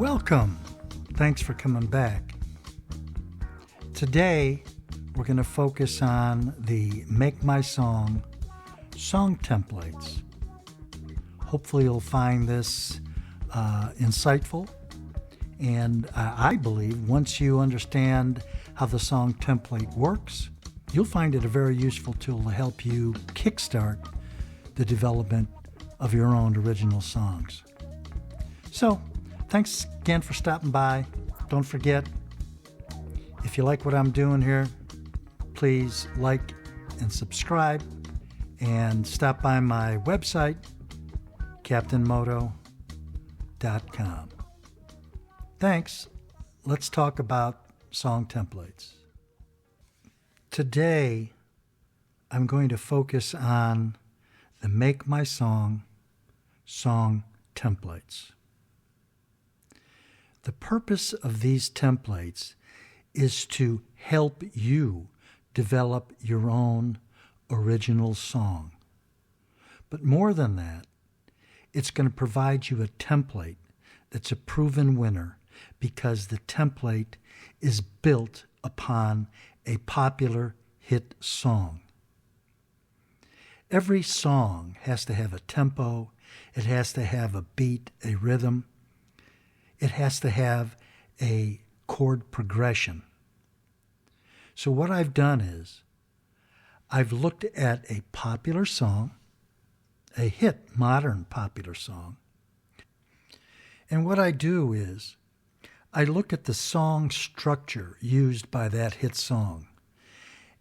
Welcome. Thanks for coming back. Today, we're going to focus on the Make My Song song templates. Hopefully you'll find this insightful, and I believe once you understand how the song template works, you'll find it a very useful tool to help you kickstart the development of your own original songs. So, thanks again for stopping by. Don't forget, if you like what I'm doing here, please like and subscribe, and stop by my website, captainmoto.com. Thanks. Let's talk about song templates. Today, I'm going to focus on the Make My Song song templates. The purpose of these templates is to help you develop your own original song. But more than that, it's going to provide you a template that's a proven winner because the template is built upon a popular hit song. Every song has to have a tempo, it has to have a beat, a rhythm, it has to have a chord progression. So what I've done is, I've looked at a popular song, a hit modern popular song, and what I do is, I look at the song structure used by that hit song.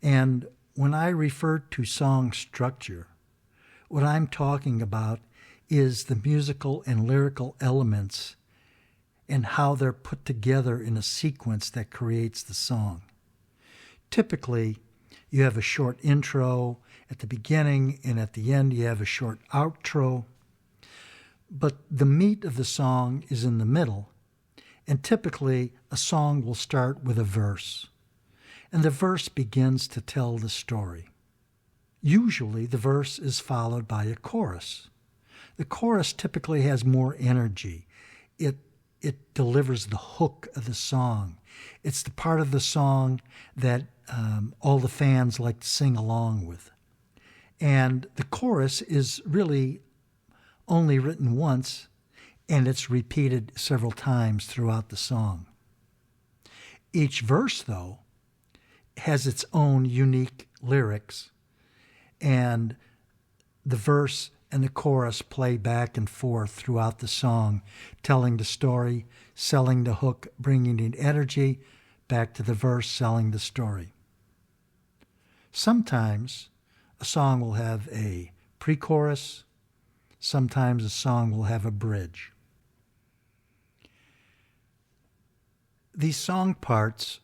And when I refer to song structure, what I'm talking about is the musical and lyrical elements and how they're put together in a sequence that creates the song. Typically, you have a short intro at the beginning, and at the end you have a short outro. But the meat of the song is in the middle, and typically a song will start with a verse, and the verse begins to tell the story. Usually the verse is followed by a chorus. The chorus typically has more energy. It delivers the hook of the song. It's the part of the song that all the fans like to sing along with. And the chorus is really only written once, and it's repeated several times throughout the song. Each verse, though, has its own unique lyrics, and the verse and the chorus play back and forth throughout the song, telling the story, selling the hook, bringing in energy, back to the verse, selling the story. Sometimes a song will have a pre-chorus, sometimes a song will have a bridge. These song parts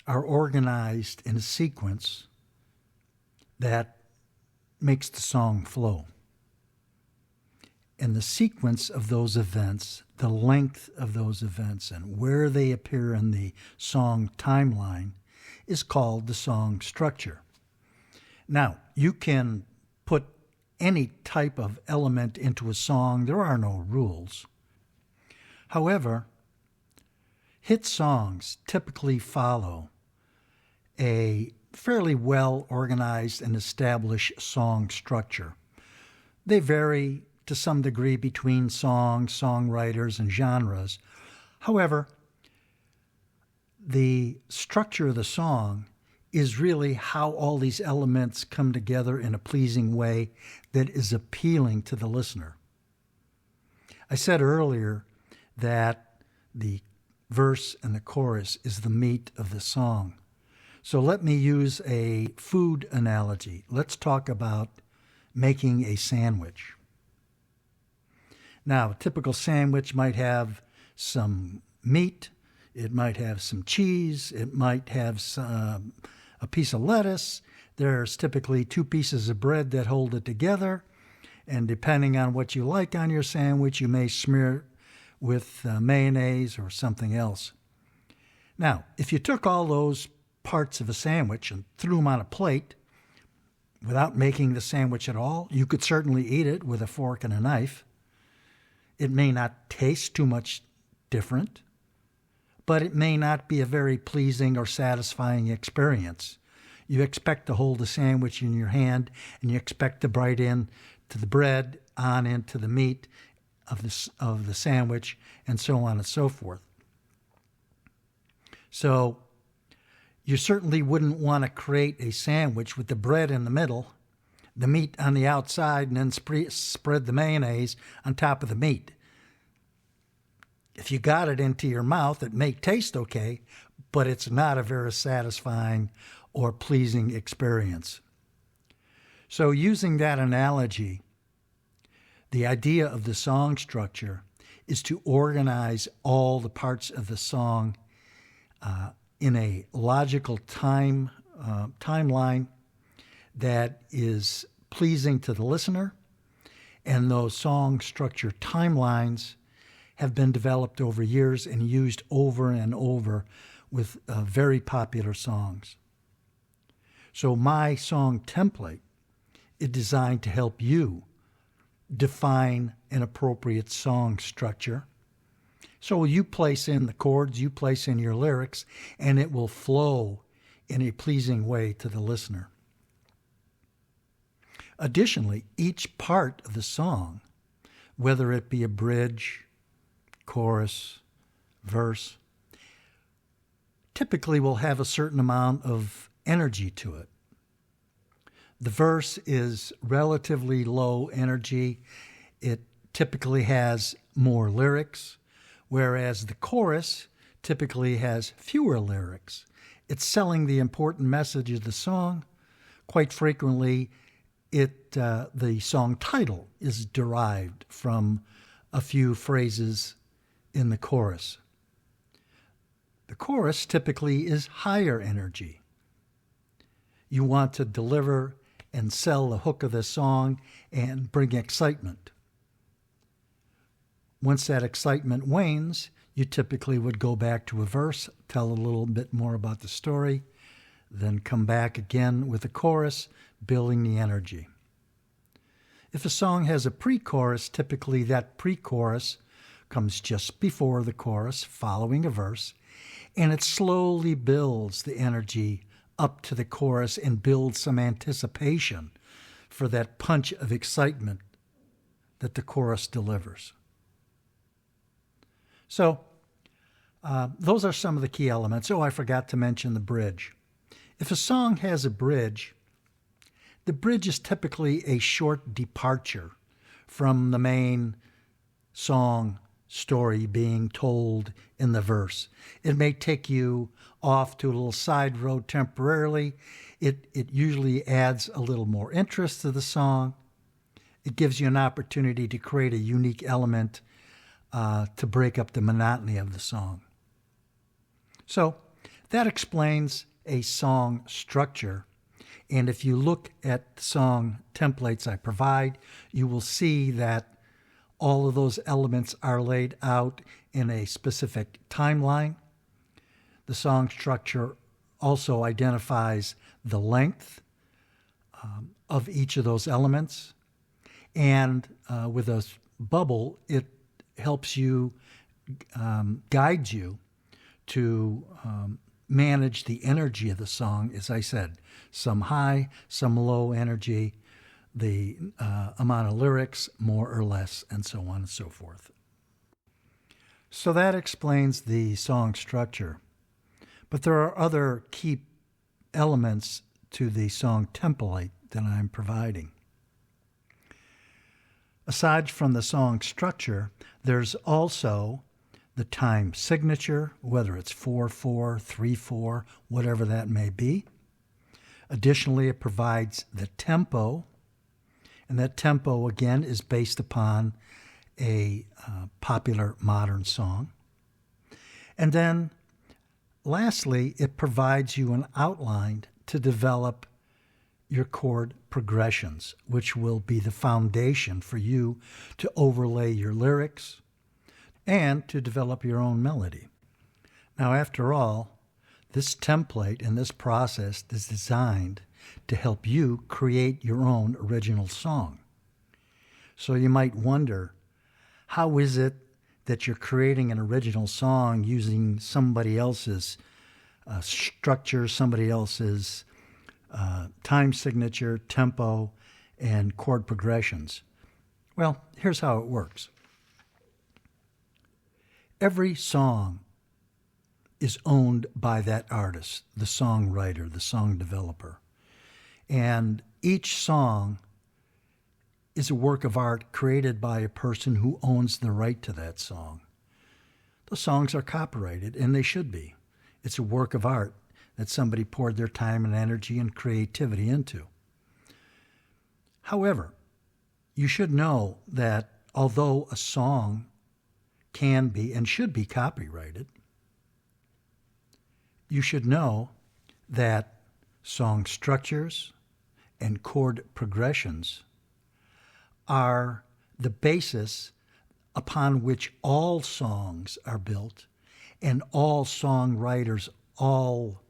are organized in a sequence that makes the song flow. And the sequence of those events, the length of those events, and where they appear in the song timeline is called the song structure. Now, you can put any type of element into a song. There are no rules. However, hit songs typically follow a fairly well-organized and established song structure. They vary to some degree between songs, songwriters, and genres. However, the structure of the song is really how all these elements come together in a pleasing way that is appealing to the listener. I said earlier that the verse and the chorus is the meat of the song. So let me use a food analogy. Let's talk about making a sandwich. Now, a typical sandwich might have some meat, it might have some cheese, it might have a piece of lettuce. There's typically 2 pieces of bread that hold it together, and depending on what you like on your sandwich, you may smear it with mayonnaise or something else. Now, if you took all those parts of a sandwich and threw them on a plate without making the sandwich at all, you could certainly eat it with a fork and a knife. It may not taste too much different, but it may not be a very pleasing or satisfying experience. You expect to hold a sandwich in your hand, and you expect to bite in to the bread, on into the meat of the sandwich, and so on and so forth. So you certainly wouldn't want to create a sandwich with the bread in the middle, the meat on the outside, and then spread the mayonnaise on top of the meat. If you got it into your mouth, it may taste okay, but it's not a very satisfying or pleasing experience. So using that analogy, the idea of the song structure is to organize all the parts of the song in a logical timeline that is pleasing to the listener, and those song structure timelines have been developed over years and used over and over with very popular songs. So my song template is designed to help you define an appropriate song structure. So you place in the chords, you place in your lyrics, and it will flow in a pleasing way to the listener. Additionally, each part of the song, whether it be a bridge, chorus, verse, typically will have a certain amount of energy to it. The verse is relatively low energy. It typically has more lyrics, whereas the chorus typically has fewer lyrics. It's selling the important message of the song. Quite frequently, the song title is derived from a few phrases in the chorus. The chorus typically is higher energy. You want to deliver and sell the hook of the song and bring excitement. Once that excitement wanes, you typically would go back to a verse, tell a little bit more about the story, then come back again with a chorus, building the energy. If a song has a pre-chorus, typically that pre-chorus comes just before the chorus, following a verse, and it slowly builds the energy up to the chorus and builds some anticipation for that punch of excitement that the chorus delivers. So, those are some of the key elements. Oh, I forgot to mention the bridge. If a song has a bridge, the bridge is typically a short departure from the main song story being told in the verse. It may take you off to a little side road temporarily. It usually adds a little more interest to the song. It gives you an opportunity to create a unique element to break up the monotony of the song. So that explains a song structure. And if you look at the song templates I provide, you will see that all of those elements are laid out in a specific timeline. The song structure also identifies the length of each of those elements. And with a bubble, it helps you, guides you to manage the energy of the song. As I said, some high, some low energy, the amount of lyrics, more or less, and so on and so forth. So that explains the song structure. But there are other key elements to the song template that I'm providing. Aside from the song structure, there's also the time signature, whether it's 4/4, 3/4, whatever that may be. Additionally, it provides the tempo, and that tempo, again, is based upon a popular modern song. And then, lastly, it provides you an outline to develop your chord progressions, which will be the foundation for you to overlay your lyrics and to develop your own melody. Now, after all, this template and this process is designed to help you create your own original song. So you might wonder, how is it that you're creating an original song using somebody else's structure, somebody else's time signature, tempo, and chord progressions. Well, here's how it works. Every song is owned by that artist, the songwriter, the song developer. And each song is a work of art created by a person who owns the right to that song. The songs are copyrighted, and they should be. It's a work of art that somebody poured their time and energy and creativity into. However, you should know that although a song can be and should be copyrighted, you should know that song structures and chord progressions are the basis upon which all songs are built, and all songwriters, all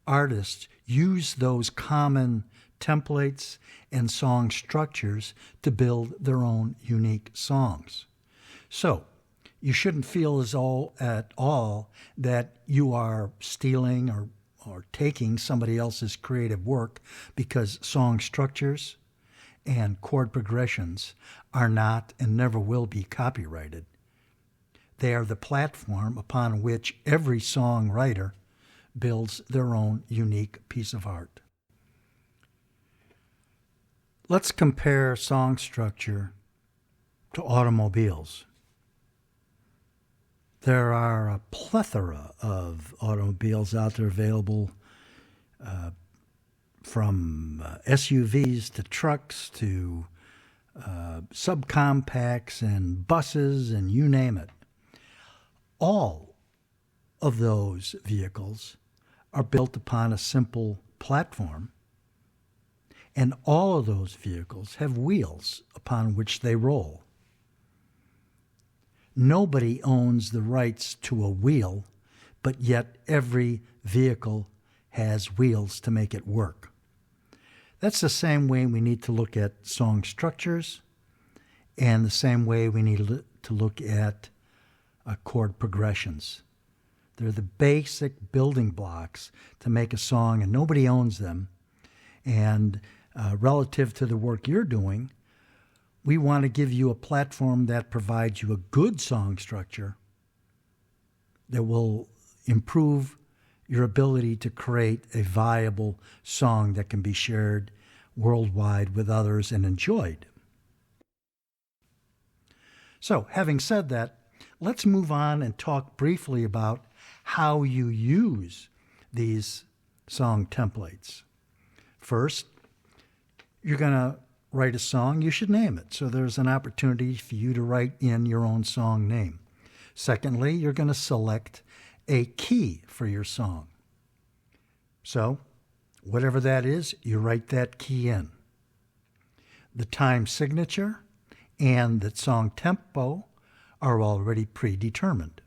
artists use those common templates and song structures to build their own unique songs. So, you shouldn't feel at all that you are stealing or taking somebody else's creative work, because song structures and chord progressions are not and never will be copyrighted. They are the platform upon which every songwriter builds their own unique piece of art. Let's compare song structure to automobiles. There are a plethora of automobiles out there available, from SUVs to trucks to subcompacts and buses and you name it. All of those vehicles are built upon a simple platform, and all of those vehicles have wheels upon which they roll. Nobody owns the rights to a wheel, but yet every vehicle has wheels to make it work. That's the same way we need to look at song structures, and the same way we need to look at chord progressions. They're the basic building blocks to make a song, and nobody owns them. And relative to the work you're doing, we want to give you a platform that provides you a good song structure that will improve your ability to create a viable song that can be shared worldwide with others and enjoyed. So, having said that, let's move on and talk briefly about how you use these song templates. First, you're going to write a song, you should name it. So there's an opportunity for you to write in your own song name. Secondly, you're going to select a key for your song. So, whatever that is, you write that key in. The time signature and the song tempo are already predetermined.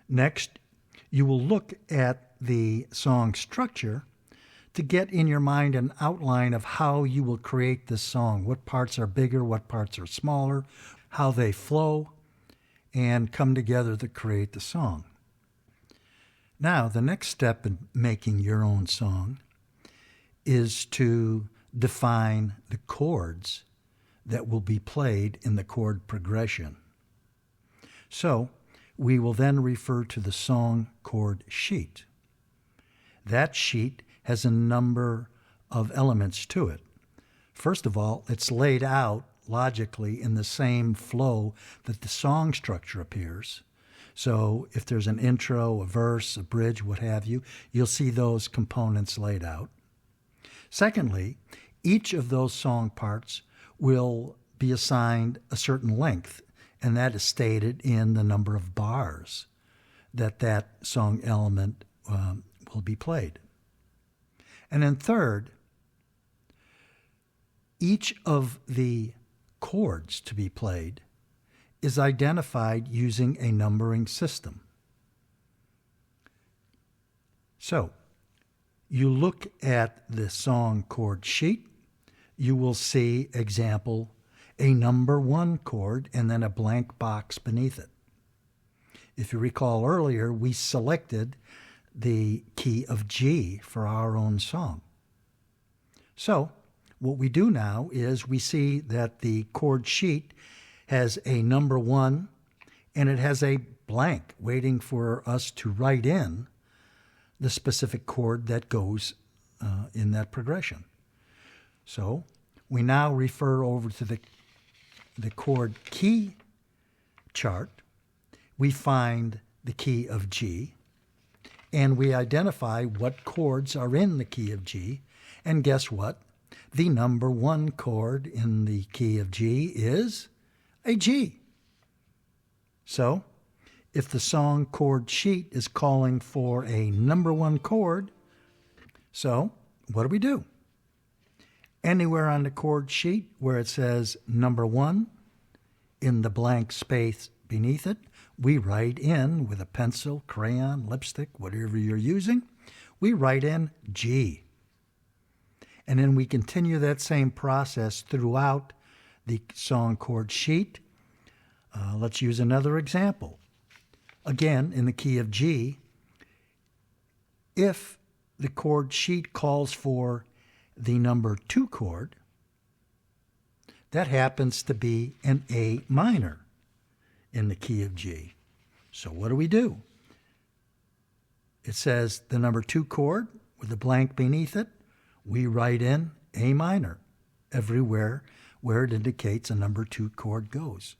Next, you will look at the song structure to get in your mind an outline of how you will create this song, what parts are bigger, what parts are smaller, how they flow, and come together to create the song. Now, the next step in making your own song is to define the chords that will be played in the chord progression. So, we will then refer to the song chord sheet. That sheet has a number of elements to it. First of all, it's laid out logically in the same flow that the song structure appears. So if there's an intro, a verse, a bridge, what have you, you'll see those components laid out. Secondly, each of those song parts will be assigned a certain length, and that is stated in the number of bars that song element will be played. And then third, each of the chords to be played is identified using a numbering system. So, you look at the song chord sheet, you will see example a number 1 chord and then a blank box beneath it. If you recall earlier, we selected the key of G for our own song. So what we do now is we see that the chord sheet has a number 1 and it has a blank waiting for us to write in the specific chord that goes in that progression. So we now refer over to the chord key chart. We find the key of G, and we identify what chords are in the key of G. And guess what? The number 1 chord in the key of G is a G. So if the song chord sheet is calling for a number 1 chord, so what do? Anywhere on the chord sheet where it says number 1, in the blank space beneath it, we write in with a pencil, crayon, lipstick, whatever you're using, we write in G. And then we continue that same process throughout the song chord sheet. Let's use another example. Again, in the key of G, if the chord sheet calls for the number 2 chord, that happens to be an A minor in the key of G. So what do? It says the number 2 chord with a blank beneath it. We write in A minor everywhere where it indicates a number 2 chord goes,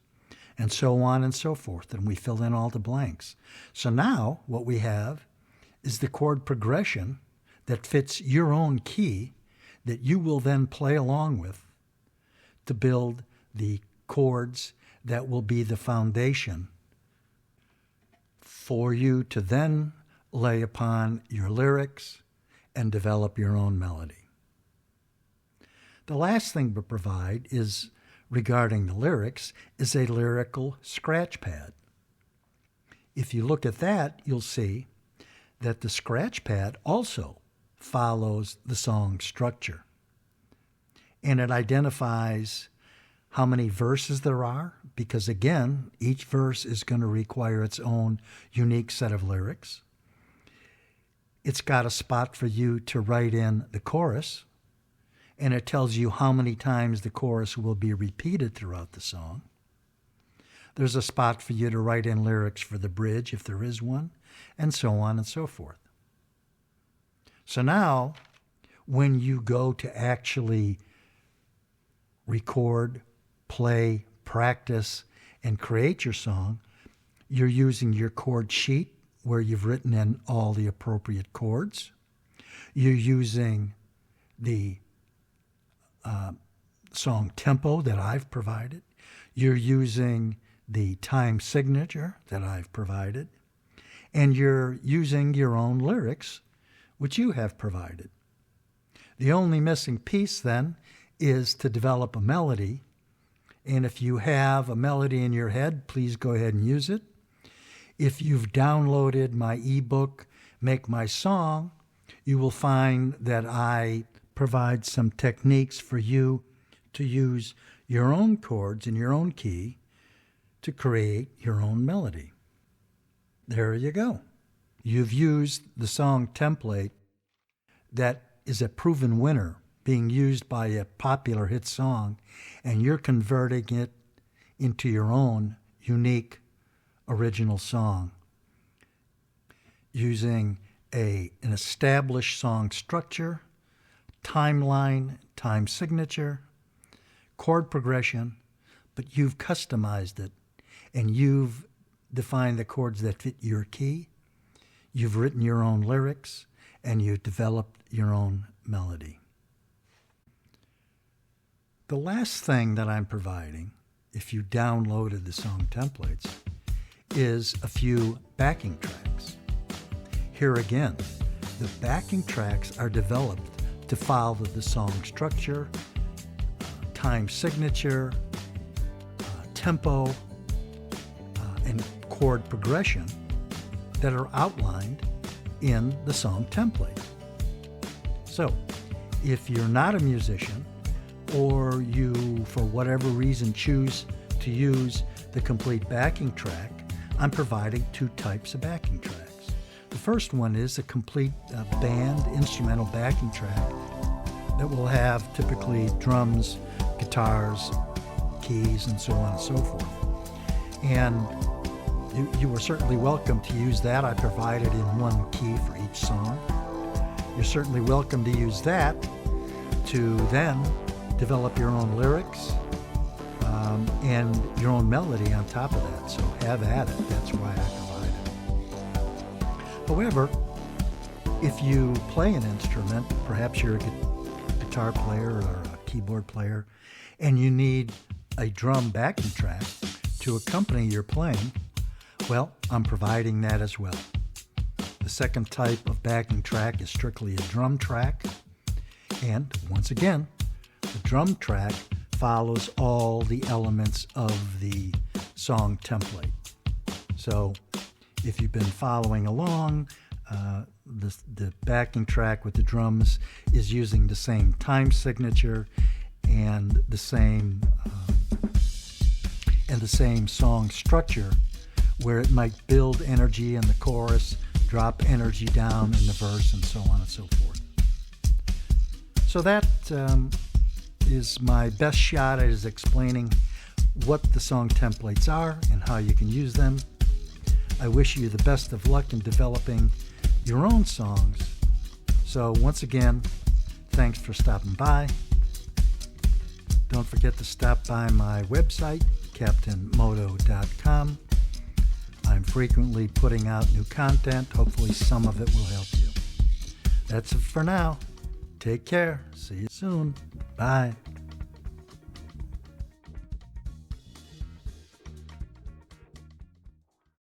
and so on and so forth, and we fill in all the blanks. So now what we have is the chord progression that fits your own key that you will then play along with to build the chords that will be the foundation for you to then lay upon your lyrics and develop your own melody. The last thing we provide is, regarding the lyrics, is a lyrical scratch pad. If you look at that, you'll see that the scratch pad also follows the song structure. And it identifies how many verses there are, because again, each verse is going to require its own unique set of lyrics. It's got a spot for you to write in the chorus, and it tells you how many times the chorus will be repeated throughout the song. There's a spot for you to write in lyrics for the bridge, if there is one, and so on and so forth. So now, when you go to actually record, play, practice, and create your song, you're using your chord sheet where you've written in all the appropriate chords. You're using the song tempo that I've provided. You're using the time signature that I've provided. And you're using your own lyrics, which you have provided. The only missing piece then is to develop a melody. And if you have a melody in your head, please go ahead and use it. If you've downloaded my ebook, Make My Song, you will find that I provide some techniques for you to use your own chords in your own key to create your own melody. There you go. You've used the song template that is a proven winner, being used by a popular hit song, and you're converting it into your own unique original song using an established song structure, timeline, time signature, chord progression, but you've customized it and you've defined the chords that fit your key. You've written your own lyrics and you've developed your own melody. The last thing that I'm providing, if you downloaded the song templates, is a few backing tracks. Here again, the backing tracks are developed to follow the song structure, time signature, tempo, and chord progression that are outlined in the song template. So, if you're not a musician, or you for whatever reason choose to use the complete backing track, I'm providing two types of backing tracks. The first one is a complete band instrumental backing track that will have typically drums, guitars, keys, and so on and so forth. And you are certainly welcome to use that. I provided in one key for each song. You're certainly welcome to use that to then develop your own lyrics and your own melody on top of that. So have at it. That's why I provide it. However, if you play an instrument, perhaps you're a guitar player or a keyboard player, and you need a drum backing track to accompany your playing, well, I'm providing that as well. The second type of backing track is strictly a drum track. And once again, the drum track follows all the elements of the song template. So if you've been following along, the backing track with the drums is using the same time signature and the same song structure, where it might build energy in the chorus, drop energy down in the verse, and so on and so forth. So that is my best shot at explaining what the song templates are and how you can use them. I wish you the best of luck in developing your own songs. So once again, thanks for stopping by. Don't forget to stop by my website, CaptainMoto.com. I'm frequently putting out new content. Hopefully some of it will help you. That's it for now. Take care. See you soon. Bye.